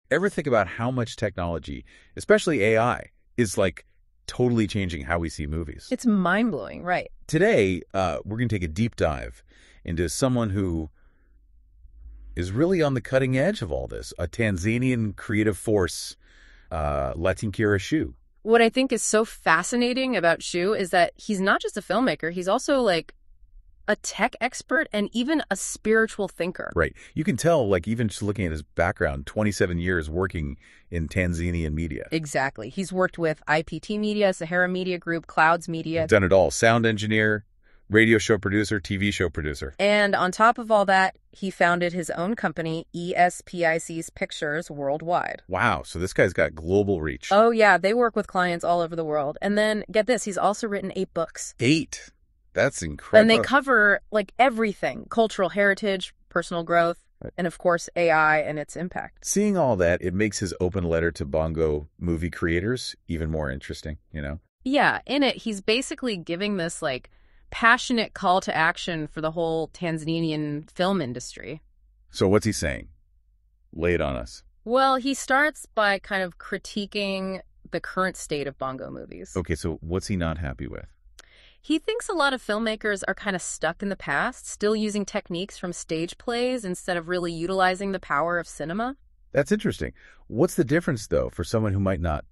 Ever think about how much technology, especially AI, is like totally changing how we see movies? It's mind-blowing, right? Today, we're going to take a deep dive into someone who is really on the cutting edge of all this, a Tanzanian creative force, Latyankira Shoo. What I think is so fascinating about Shoo is that he's not just a filmmaker, he's also like a tech expert and even a spiritual thinker. Right. You can tell, like, even just looking at his background, 27 years working in Tanzanian media. Exactly. He's worked with IPT Media, Sahara Media Group, Clouds Media. He's done it all. Sound engineer, radio show producer, TV show producer. And on top of all that, he founded his own company, ESPIC's Pictures Worldwide. Wow. So this guy's got global reach. Oh, yeah. They work with clients all over the world. And then, get this, he's also written 8 books. 8? That's incredible. And they cover, like, everything. Cultural heritage, personal growth, and, of course, AI and its impact. Seeing all that, it makes his open letter to Bongo movie creators even more interesting, you know? Yeah. In it, he's basically giving this, like, passionate call to action for the whole Tanzanian film industry. So what's he saying? Lay it on us. Well, he starts by kind of critiquing the current state of Bongo movies. Okay, so what's he not happy with? He thinks a lot of filmmakers are kind of stuck in the past, still using techniques from stage plays instead of really utilizing the power of cinema. That's interesting. What's the difference, though, for someone who might not,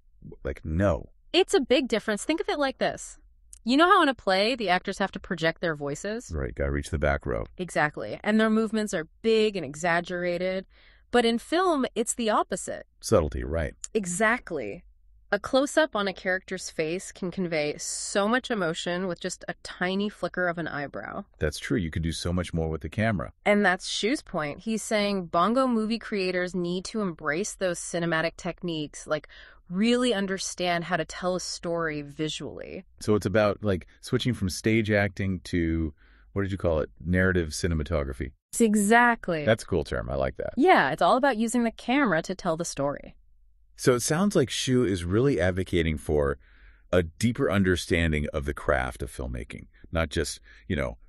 like, know? It's a big difference. Think of it like this. You know how in a play, the actors have to project their voices? Right, gotta reach the back row. Exactly. And their movements are big and exaggerated. But in film, it's the opposite. Subtlety, right. Exactly. A close-up on a character's face can convey so much emotion with just a tiny flicker of an eyebrow. That's true. You could do so much more with the camera. And that's Shoo's point. He's saying Bongo movie creators need to embrace those cinematic techniques, like really understand how to tell a story visually. So it's about, like, switching from stage acting to, what did you call it? Narrative cinematography. Exactly. That's a cool term. I like that. Yeah, it's all about using the camera to tell the story. So it sounds like Shoo is really advocating for a deeper understanding of the craft of filmmaking, not just,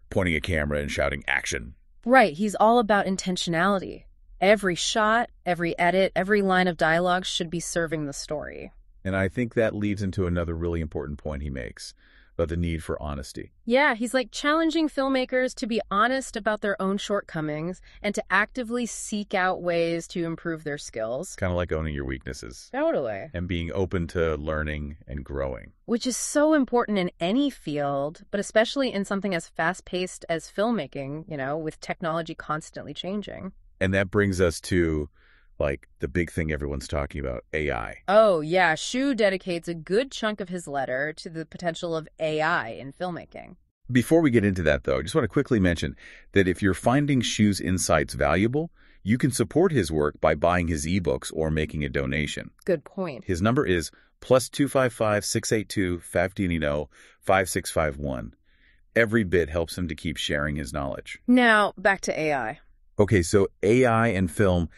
pointing a camera and shouting action. Right. He's all about intentionality. Every shot, every edit, every line of dialogue should be serving the story. And I think that leads into another really important point he makes about the need for honesty. Yeah, he's like challenging filmmakers to be honest about their own shortcomings and to actively seek out ways to improve their skills. Kind of like owning your weaknesses. Totally. And being open to learning and growing. Which is so important in any field, but especially in something as fast-paced as filmmaking, with technology constantly changing. And that brings us to, like, the big thing everyone's talking about, AI. Oh, yeah. Shoo dedicates a good chunk of his letter to the potential of AI in filmmaking. Before we get into that, though, I just want to quickly mention that if you're finding Shoo's insights valuable, you can support his work by buying his ebooks or making a donation. Good point. His number is +255 682 5651. Every bit helps him to keep sharing his knowledge. Now, back to AI. Okay, so AI and film,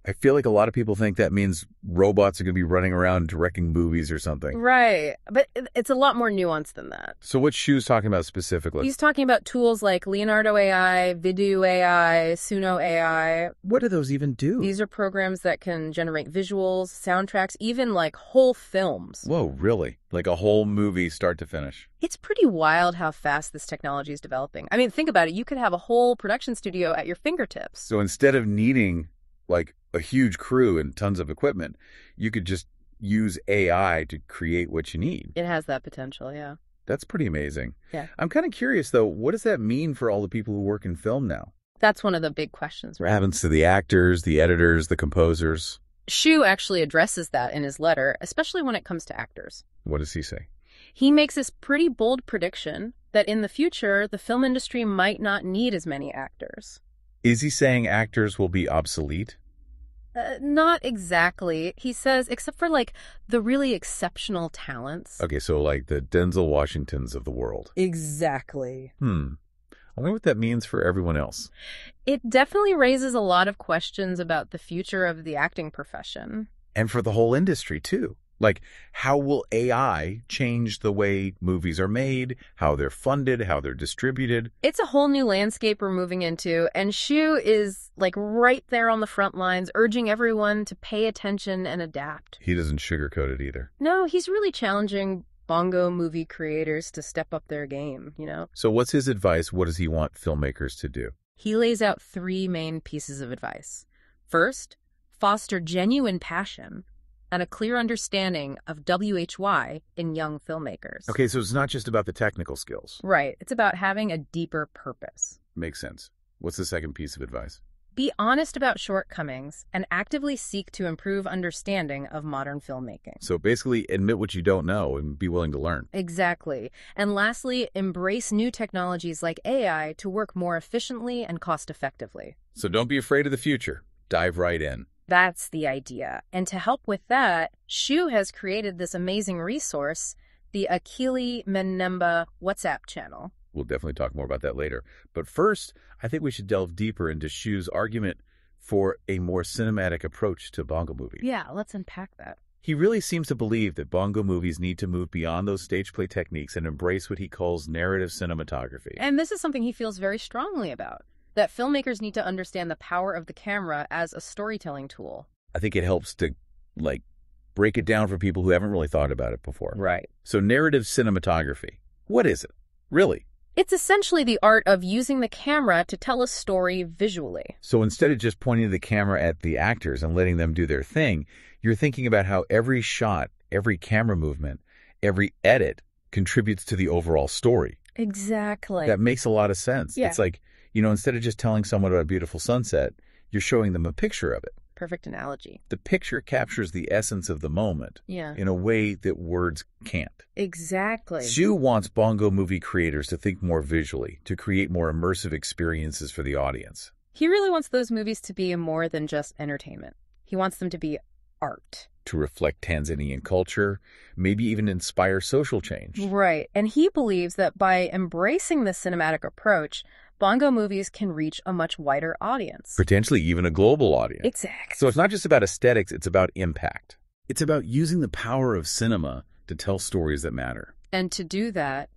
I feel like a lot of people think that means robots are going to be running around directing movies or something. Right. But it's a lot more nuanced than that. So what Shoo's talking about specifically? He's talking about tools like Leonardo AI, Vidu AI, Suno AI. What do those even do? These are programs that can generate visuals, soundtracks, even like whole films. Whoa, really? Like a whole movie start to finish? It's pretty wild how fast this technology is developing. I mean, think about it. You could have a whole production studio at your fingertips. So instead of needing, like, a huge crew and tons of equipment, you could just use AI to create what you need. It has that potential, yeah. That's pretty amazing. Yeah. I'm kind of curious, though, what does that mean for all the people who work in film now? That's one of the big questions. What happens to the actors, the editors, the composers? Shoo actually addresses that in his letter, especially when it comes to actors. What does he say? He makes this pretty bold prediction that in the future, the film industry might not need as many actors. Is he saying actors will be obsolete? Not exactly. He says, except for, like, the really exceptional talents. Okay, so like the Denzel Washingtons of the world. Exactly. I wonder what that means for everyone else. It definitely raises a lot of questions about the future of the acting profession. And for the whole industry, too. Like, how will AI change the way movies are made, how they're funded, how they're distributed? It's a whole new landscape we're moving into, and Shoo is like right there on the front lines, urging everyone to pay attention and adapt. He doesn't sugarcoat it either. No, he's really challenging Bongo movie creators to step up their game, So what's his advice? What does he want filmmakers to do? He lays out 3 main pieces of advice. First, foster genuine passion and a clear understanding of WHY in young filmmakers. Okay, so it's not just about the technical skills. Right. It's about having a deeper purpose. Makes sense. What's the second piece of advice? Be honest about shortcomings and actively seek to improve understanding of modern filmmaking. So basically, admit what you don't know and be willing to learn. Exactly. And lastly, embrace new technologies like AI to work more efficiently and cost-effectively. So don't be afraid of the future. Dive right in. That's the idea. And to help with that, Shoo has created this amazing resource, the Akili Mnemba WhatsApp channel. We'll definitely talk more about that later. But first, I think we should delve deeper into Shoo's argument for a more cinematic approach to Bongo Movie. Yeah, let's unpack that. He really seems to believe that Bongo movies need to move beyond those stage play techniques and embrace what he calls narrative cinematography. And this is something he feels very strongly about, that filmmakers need to understand the power of the camera as a storytelling tool. I think it helps to, break it down for people who haven't really thought about it before. Right. So narrative cinematography, what is it? Really? It's essentially the art of using the camera to tell a story visually. So instead of just pointing the camera at the actors and letting them do their thing, you're thinking about how every shot, every camera movement, every edit contributes to the overall story. Exactly. That makes a lot of sense. Yeah. It's like, instead of just telling someone about a beautiful sunset, you're showing them a picture of it. Perfect analogy. The picture captures the essence of the moment in a way that words can't. Exactly. Shoo wants Bongo movie creators to think more visually, to create more immersive experiences for the audience. He really wants those movies to be more than just entertainment. He wants them to be art. To reflect Tanzanian culture, maybe even inspire social change. Right. And he believes that by embracing the cinematic approach, Bongo movies can reach a much wider audience. Potentially even a global audience. Exactly. So it's not just about aesthetics, it's about impact. It's about using the power of cinema to tell stories that matter. And to do that,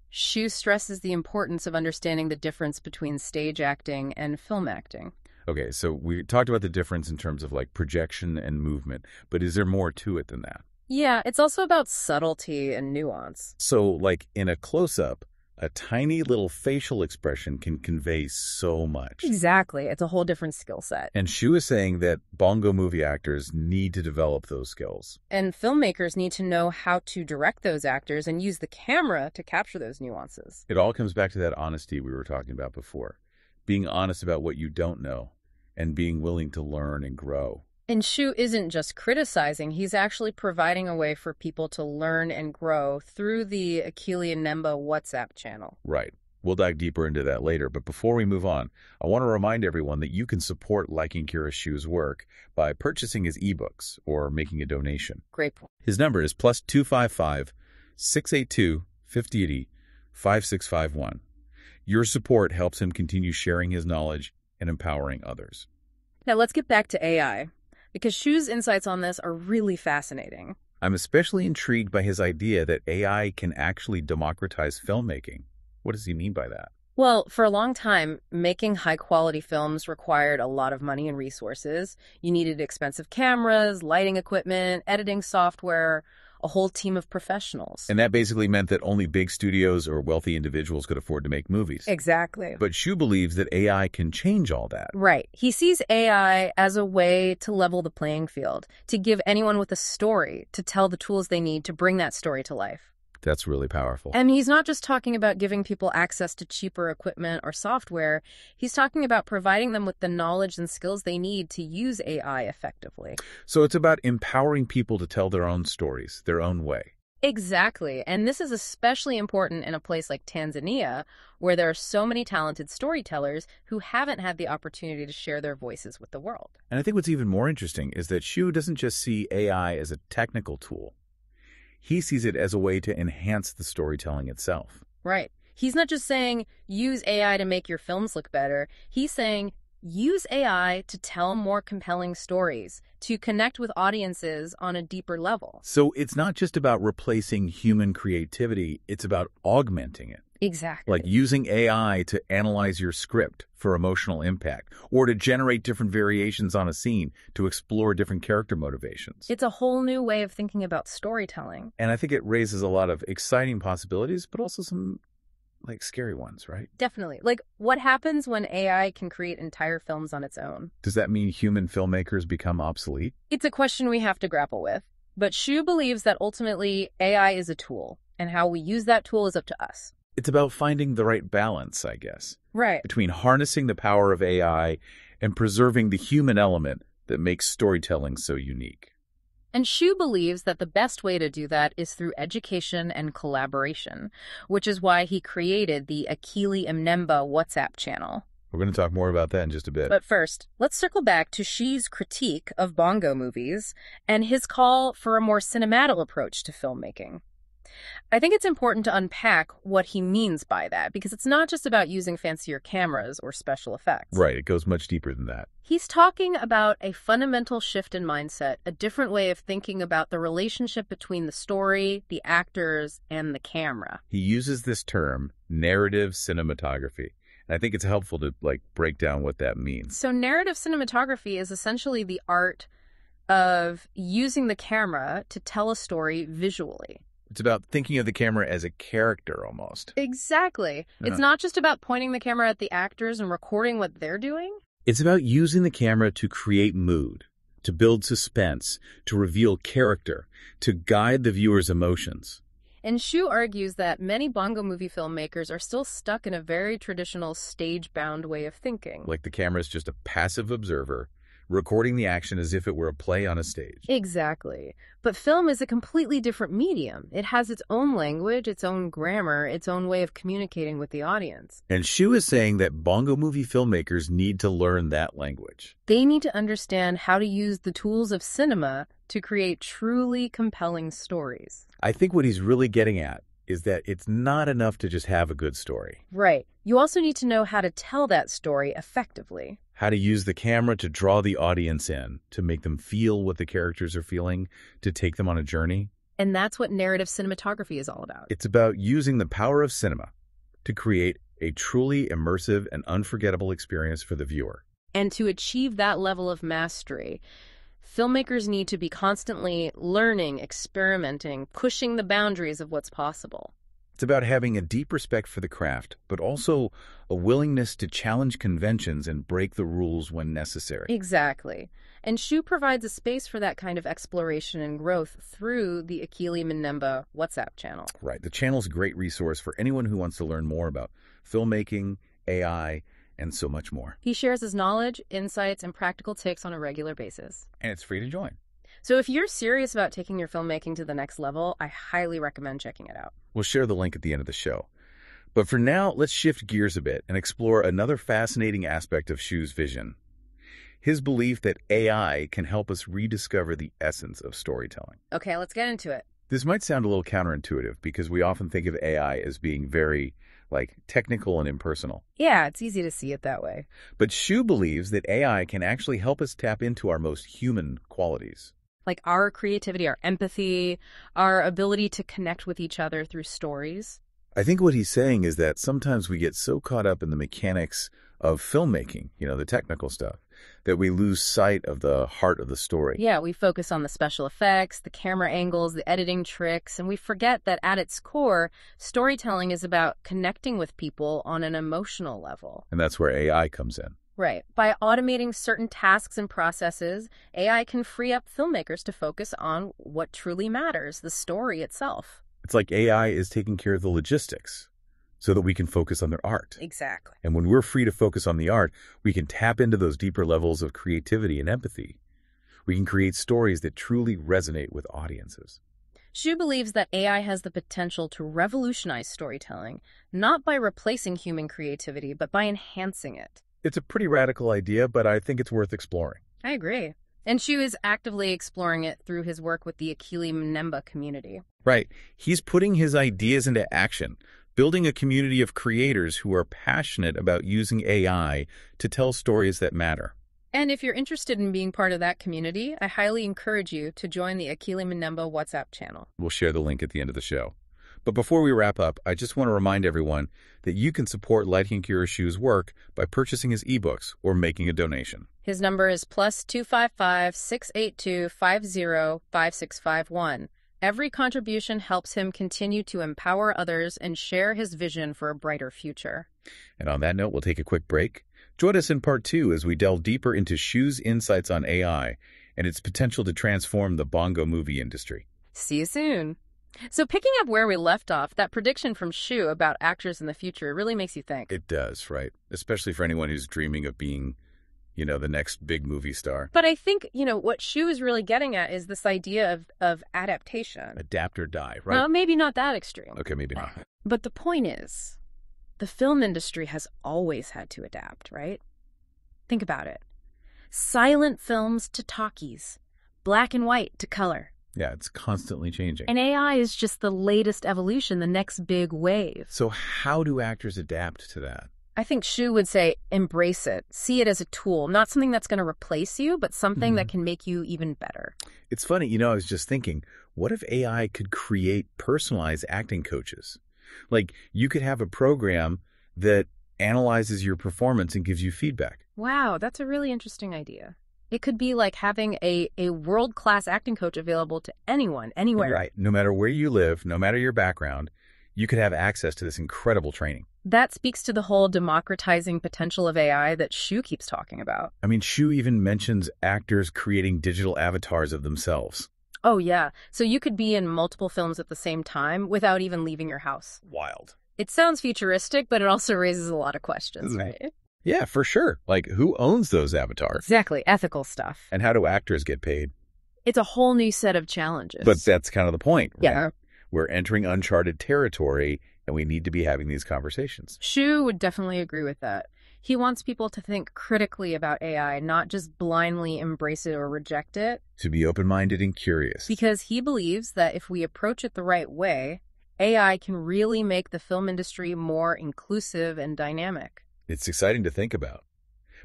Shoo stresses the importance of understanding the difference between stage acting and film acting. Okay, so we talked about the difference in terms of projection and movement, but is there more to it than that? Yeah, it's also about subtlety and nuance. So in a close-up, a tiny little facial expression can convey so much. Exactly. It's a whole different skill set. And Shoo is saying that Bongo movie actors need to develop those skills. And filmmakers need to know how to direct those actors and use the camera to capture those nuances. It all comes back to that honesty we were talking about before. Being honest about what you don't know and being willing to learn and grow. And Shoo isn't just criticizing, he's actually providing a way for people to learn and grow through the Akili Mnemba WhatsApp channel. Right. We'll dive deeper into that later, but before we move on, I want to remind everyone that you can support Latyankira Shoo's work by purchasing his ebooks or making a donation. Great point. His number is +255 682 5080 5651. Your support helps him continue sharing his knowledge and empowering others. Now let's get back to AI, because Shoo's insights on this are really fascinating. I'm especially intrigued by his idea that AI can actually democratize filmmaking. What does he mean by that? Well, for a long time, making high-quality films required a lot of money and resources. You needed expensive cameras, lighting equipment, editing software, a whole team of professionals. And that basically meant that only big studios or wealthy individuals could afford to make movies. Exactly. But Shoo believes that AI can change all that. Right. He sees AI as a way to level the playing field, to give anyone with a story, to tell the tools they need to bring that story to life. That's really powerful. And he's not just talking about giving people access to cheaper equipment or software. He's talking about providing them with the knowledge and skills they need to use AI effectively. So it's about empowering people to tell their own stories, their own way. Exactly. And this is especially important in a place like Tanzania, where there are so many talented storytellers who haven't had the opportunity to share their voices with the world. And I think what's even more interesting is that Shoo doesn't just see AI as a technical tool. He sees it as a way to enhance the storytelling itself. Right. He's not just saying, use AI to make your films look better. He's saying, use AI to tell more compelling stories, to connect with audiences on a deeper level. So it's not just about replacing human creativity, it's about augmenting it. Exactly. Like using AI to analyze your script for emotional impact, or to generate different variations on a scene to explore different character motivations. It's a whole new way of thinking about storytelling. And I think it raises a lot of exciting possibilities, but also some scary ones, right? Definitely. Like, what happens when AI can create entire films on its own? Does that mean human filmmakers become obsolete? It's a question we have to grapple with. But Shoo believes that ultimately AI is a tool, and how we use that tool is up to us. It's about finding the right balance, I guess, Right. between harnessing the power of AI and preserving the human element that makes storytelling so unique. And Shoo believes that the best way to do that is through education and collaboration, which is why he created the Akili Mnemba WhatsApp channel. We're going to talk more about that in just a bit. But first, let's circle back to Shoo's critique of Bongo movies and his call for a more cinematic approach to filmmaking. I think it's important to unpack what he means by that, because it's not just about using fancier cameras or special effects. Right, it goes much deeper than that. He's talking about a fundamental shift in mindset, a different way of thinking about the relationship between the story, the actors, and the camera. He uses this term, narrative cinematography. And I think it's helpful to break down what that means. So narrative cinematography is essentially the art of using the camera to tell a story visually. It's about thinking of the camera as a character almost. Exactly. Yeah. It's not just about pointing the camera at the actors and recording what they're doing. It's about using the camera to create mood, to build suspense, to reveal character, to guide the viewer's emotions. And Shoo argues that many Bongo movie filmmakers are still stuck in a very traditional stage-bound way of thinking. Like the camera's just a passive observer, recording the action as if it were a play on a stage. Exactly. But film is a completely different medium. It has its own language, its own grammar, its own way of communicating with the audience. And Shoo is saying that Bongo movie filmmakers need to learn that language. They need to understand how to use the tools of cinema to create truly compelling stories. I think what he's really getting at is that it's not enough to just have a good story. Right. You also need to know how to tell that story effectively. How to use the camera to draw the audience in, to make them feel what the characters are feeling, to take them on a journey. And that's what narrative cinematography is all about. It's about using the power of cinema to create a truly immersive and unforgettable experience for the viewer. And to achieve that level of mastery, filmmakers need to be constantly learning, experimenting, pushing the boundaries of what's possible. It's about having a deep respect for the craft, but also a willingness to challenge conventions and break the rules when necessary. Exactly. And Shoo provides a space for that kind of exploration and growth through the Akili Mnemba WhatsApp channel. Right. The channel's a great resource for anyone who wants to learn more about filmmaking, AI, and so much more. He shares his knowledge, insights, and practical tips on a regular basis. And it's free to join. So if you're serious about taking your filmmaking to the next level, I highly recommend checking it out. We'll share the link at the end of the show. But for now, let's shift gears a bit and explore another fascinating aspect of Shoo's vision. His belief that AI can help us rediscover the essence of storytelling. Okay, let's get into it. This might sound a little counterintuitive because we often think of AI as being very, technical and impersonal. Yeah, it's easy to see it that way. But Shoo believes that AI can actually help us tap into our most human qualities. Like our creativity, our empathy, our ability to connect with each other through stories. I think what he's saying is that sometimes we get so caught up in the mechanics of filmmaking, the technical stuff, that we lose sight of the heart of the story. Yeah, we focus on the special effects, the camera angles, the editing tricks, and we forget that at its core, storytelling is about connecting with people on an emotional level. And that's where AI comes in. Right. By automating certain tasks and processes, AI can free up filmmakers to focus on what truly matters, the story itself. It's like AI is taking care of the logistics so that we can focus on their art. Exactly. And when we're free to focus on the art, we can tap into those deeper levels of creativity and empathy. We can create stories that truly resonate with audiences. Shoo believes that AI has the potential to revolutionize storytelling, not by replacing human creativity, but by enhancing it. It's a pretty radical idea, but I think it's worth exploring. I agree. And Shoo is actively exploring it through his work with the Akili Mnemba community. Right. He's putting his ideas into action, building a community of creators who are passionate about using AI to tell stories that matter. And if you're interested in being part of that community, I highly encourage you to join the Akili Mnemba WhatsApp channel. We'll share the link at the end of the show. But before we wrap up, I just want to remind everyone that you can support Latyankira Shoo's work by purchasing his ebooks or making a donation. His number is +255 682 505651. Every contribution helps him continue to empower others and share his vision for a brighter future. And on that note, we'll take a quick break. Join us in part 2 as we delve deeper into Shoo's insights on AI and its potential to transform the Bongo movie industry. See you soon. So picking up where we left off, that prediction from Shoo about actors in the future really makes you think. It does, right? Especially for anyone who's dreaming of being, the next big movie star. But I think, what Shoo is really getting at is this idea of adaptation. Adapt or die, right? Well, maybe not that extreme. Okay, maybe not. But the point is, the film industry has always had to adapt, right? Think about it. Silent films to talkies, black and white to color. Yeah, it's constantly changing. And AI is just the latest evolution, the next big wave. So how do actors adapt to that? I think Shoo would say embrace it. See it as a tool, not something that's going to replace you, but something that can make you even better. It's funny, I was just thinking, what if AI could create personalized acting coaches? Like, you could have a program that analyzes your performance and gives you feedback. Wow, that's a really interesting idea. It could be like having a world-class acting coach available to anyone, anywhere. Right. No matter where you live, no matter your background, you could have access to this incredible training. That speaks to the whole democratizing potential of AI that Shoo keeps talking about. I mean, Shoo even mentions actors creating digital avatars of themselves. Oh, yeah. So you could be in multiple films at the same time without even leaving your house. Wild. It sounds futuristic, but it also raises a lot of questions, right? Yeah, for sure. Like, who owns those avatars? Exactly. Ethical stuff. And how do actors get paid? It's a whole new set of challenges. But that's kind of the point, right? Yeah. We're entering uncharted territory, and we need to be having these conversations. Shoo would definitely agree with that. He wants people to think critically about AI, not just blindly embrace it or reject it. To be open-minded and curious. Because he believes that if we approach it the right way, AI can really make the film industry more inclusive and dynamic. It's exciting to think about.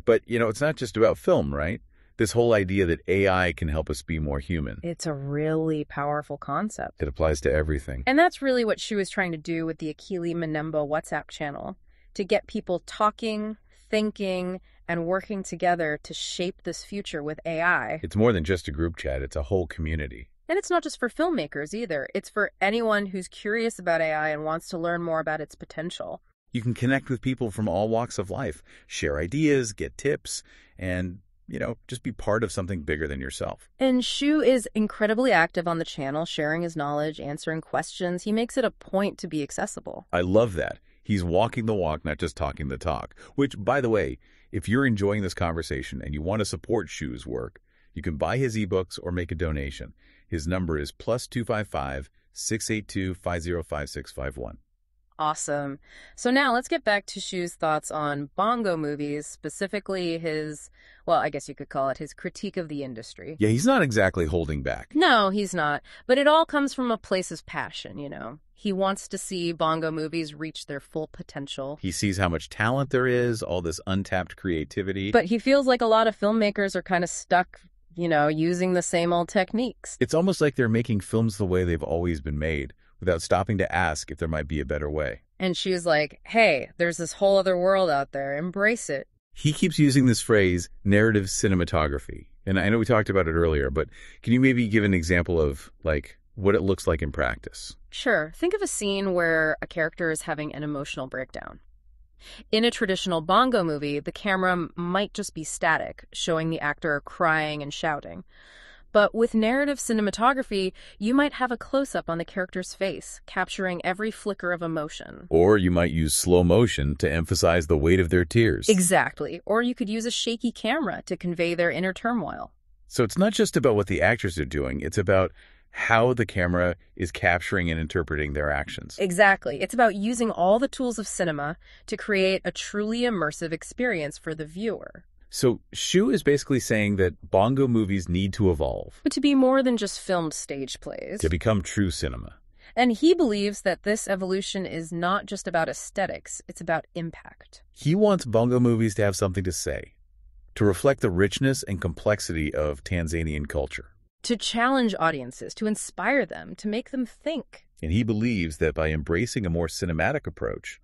But, it's not just about film, right? This whole idea that AI can help us be more human. It's a really powerful concept. It applies to everything. And that's really what Shoo is trying to do with the Akili Mnemba WhatsApp channel, to get people talking, thinking, and working together to shape this future with AI. It's more than just a group chat. It's a whole community. And it's not just for filmmakers either. It's for anyone who's curious about AI and wants to learn more about its potential. You can connect with people from all walks of life, share ideas, get tips, and, just be part of something bigger than yourself. And Shoo is incredibly active on the channel, sharing his knowledge, answering questions. He makes it a point to be accessible. I love that. He's walking the walk, not just talking the talk. Which, by the way, if you're enjoying this conversation and you want to support Shoo's work, you can buy his ebooks or make a donation. His number is +255 682 505651. Awesome. So now let's get back to Shoo's thoughts on Bongo movies, specifically his, I guess you could call it his critique of the industry. Yeah, he's not exactly holding back. No, he's not. But it all comes from a place of passion, He wants to see Bongo movies reach their full potential. He sees how much talent there is, all this untapped creativity. But he feels like a lot of filmmakers are kind of stuck, using the same old techniques. It's almost like they're making films the way they've always been made, without stopping to ask if there might be a better way. And she's like, hey, there's this whole other world out there. Embrace it. He keeps using this phrase, narrative cinematography. And I know we talked about it earlier, but can you maybe give an example of, what it looks like in practice? Sure. Think of a scene where a character is having an emotional breakdown. In a traditional Bongo movie, the camera might just be static, showing the actor crying and shouting. But with narrative cinematography, you might have a close-up on the character's face, capturing every flicker of emotion. Or you might use slow motion to emphasize the weight of their tears. Exactly. Or you could use a shaky camera to convey their inner turmoil. So it's not just about what the actors are doing, it's about how the camera is capturing and interpreting their actions. Exactly. It's about using all the tools of cinema to create a truly immersive experience for the viewer. So Shoo is basically saying that Bongo movies need to evolve. But to be more than just filmed stage plays. To become true cinema. And he believes that this evolution is not just about aesthetics, it's about impact. He wants Bongo Movies to have something to say, to reflect the richness and complexity of Tanzanian culture. To challenge audiences, to inspire them, to make them think. And he believes that by embracing a more cinematic approach,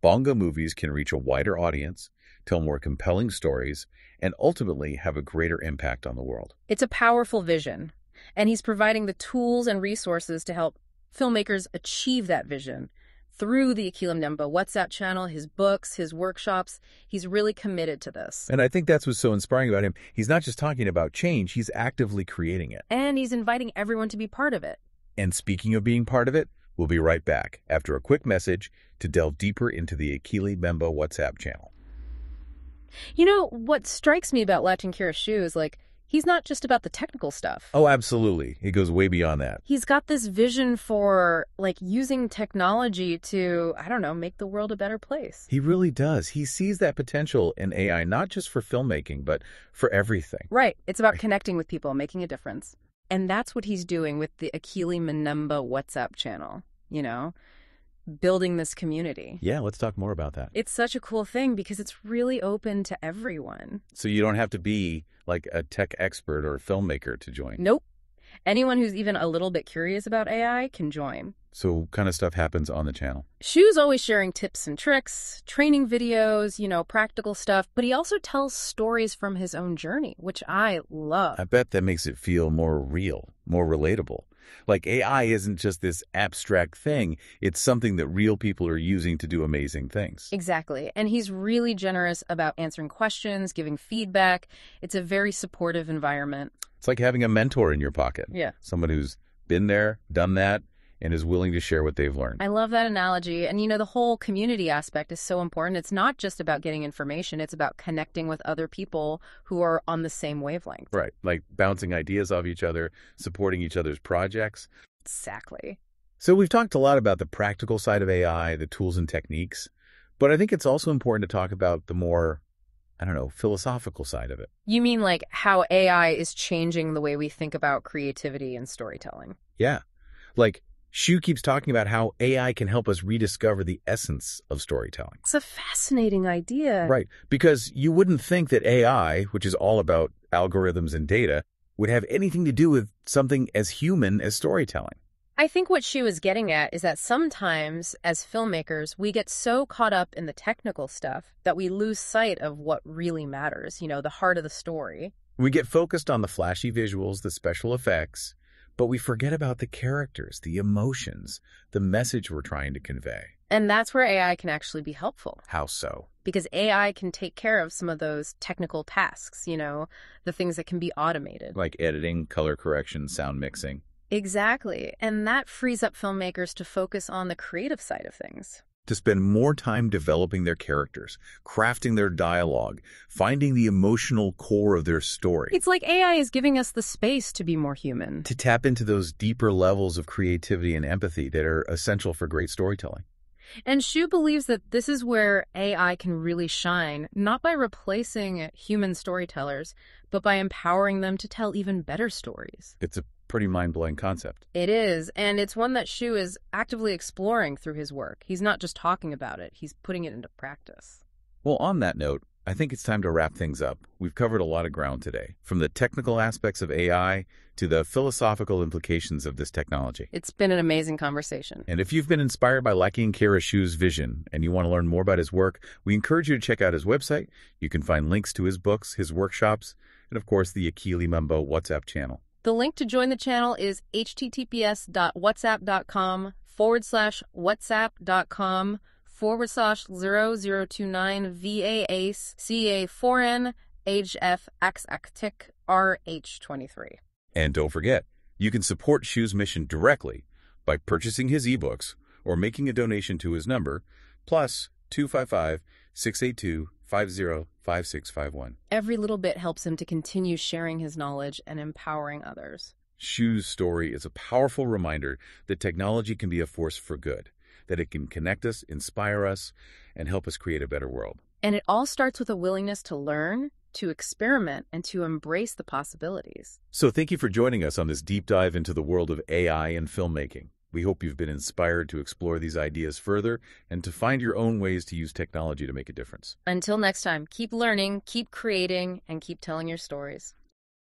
Bongo Movies can reach a wider audience, tell more compelling stories, and ultimately have a greater impact on the world. It's a powerful vision, and he's providing the tools and resources to help filmmakers achieve that vision through the ᢰDear WhatsApp channel, his books, his workshops. He's really committed to this. And I think that's what's so inspiring about him. He's not just talking about change, he's actively creating it. And he's inviting everyone to be part of it. And speaking of being part of it, we'll be right back after a quick message to delve deeper into the ᢰDear WhatsApp channel. You know, what strikes me about Latyankira Shoo is, he's not just about the technical stuff. Oh, absolutely. It goes way beyond that. He's got this vision for, using technology to, make the world a better place. He really does. He sees that potential in AI, not just for filmmaking, but for everything. Right. It's about connecting with people, making a difference. And that's what he's doing with the ᢰDear WhatsApp channel, building this community. Yeah, let's talk more about that. It's such a cool thing because it's really open to everyone. So you don't have to be a tech expert or a filmmaker to join? Nope. Anyone who's even a little bit curious about AI can join. So what kind of stuff happens on the channel? Shoo's always sharing tips and tricks, training videos, practical stuff, but he also tells stories from his own journey, which I love. I bet that makes it feel more real, more relatable. AI isn't just this abstract thing. It's something that real people are using to do amazing things. Exactly. And he's really generous about answering questions, giving feedback. It's a very supportive environment. It's like having a mentor in your pocket. Yeah. Someone who's been there, done that, and is willing to share what they've learned. I love that analogy. And, the whole community aspect is so important. It's not just about getting information. It's about connecting with other people who are on the same wavelength. Right. Like bouncing ideas off each other, supporting each other's projects. Exactly. So we've talked a lot about the practical side of AI, the tools and techniques, but I think it's also important to talk about the more, philosophical side of it. You mean how AI is changing the way we think about creativity and storytelling? Yeah. Shoo keeps talking about how AI can help us rediscover the essence of storytelling. It's a fascinating idea. Right, because you wouldn't think that AI, which is all about algorithms and data, would have anything to do with something as human as storytelling. I think what Shoo is getting at is that sometimes, as filmmakers, we get so caught up in the technical stuff that we lose sight of what really matters, the heart of the story. We get focused on the flashy visuals, the special effects, but we forget about the characters, the emotions, the message we're trying to convey. And that's where AI can actually be helpful. How so? Because AI can take care of some of those technical tasks, the things that can be automated. Like editing, color correction, sound mixing. Exactly. And that frees up filmmakers to focus on the creative side of things. To spend more time developing their characters, crafting their dialogue, finding the emotional core of their story. It's like AI is giving us the space to be more human. To tap into those deeper levels of creativity and empathy that are essential for great storytelling. And Shoo believes that this is where AI can really shine, not by replacing human storytellers, but by empowering them to tell even better stories. It's a pretty mind-blowing concept. It is, and it's one that Shoo is actively exploring through his work. He's not just talking about it, he's putting it into practice. Well, on that note, I think it's time to wrap things up. We've covered a lot of ground today, from the technical aspects of AI to the philosophical implications of this technology. It's been an amazing conversation. And if you've been inspired by Latyankira Shoo's vision and you want to learn more about his work, we encourage you to check out his website. You can find links to his books, his workshops, and of course the ᢰDear WhatsApp channel. The link to join the channel is https://whatsapp.com/0029 VAACE CA4N HFXACTIC RH23. And don't forget, you can support Shoo's mission directly by purchasing his ebooks or making a donation to his number, plus 255-682-505651. Every little bit helps him to continue sharing his knowledge and empowering others. Shoo's story is a powerful reminder that technology can be a force for good, that it can connect us, inspire us, and help us create a better world. And it all starts with a willingness to learn, to experiment, and to embrace the possibilities. So thank you for joining us on this deep dive into the world of AI and filmmaking. We hope you've been inspired to explore these ideas further and to find your own ways to use technology to make a difference. Until next time, keep learning, keep creating, and keep telling your stories.